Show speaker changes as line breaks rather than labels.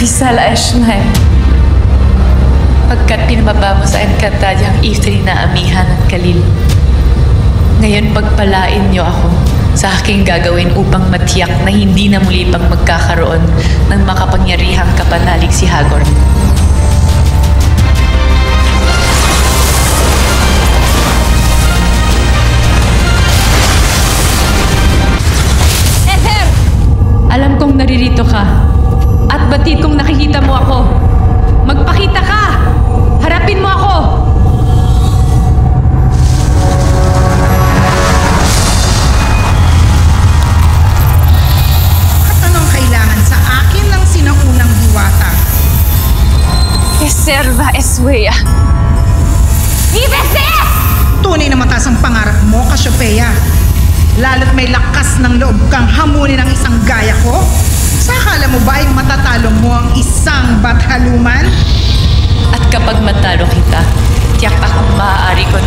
Risal Ashman. Pagkat pinababa mo sa Encantadia ang Ifri na amihan at Kalil. Ngayon pagpalain niyo ako sa aking gagawin upang matiyak na hindi na muli pang magkakaroon ng makapangyarihang kapanalig si Hagor.
Ether!
Alam kong naririto ka at batid kong nakikita mo ako. Magpakita ka! Harapin mo ako!
At anong kailangan sa akin ng sinaunang diwata?
Reserva Eswea.
Ibese!
Tunay na mataas ang pangarap mo, Cassiopeia. Lalo't may lakas ng loob kang hamunin ang isang gaya ko. Sa akala mo ba ay matatalo mo ang isang bathaluman?
At kapag matalo kita, tiyak akong maaari ko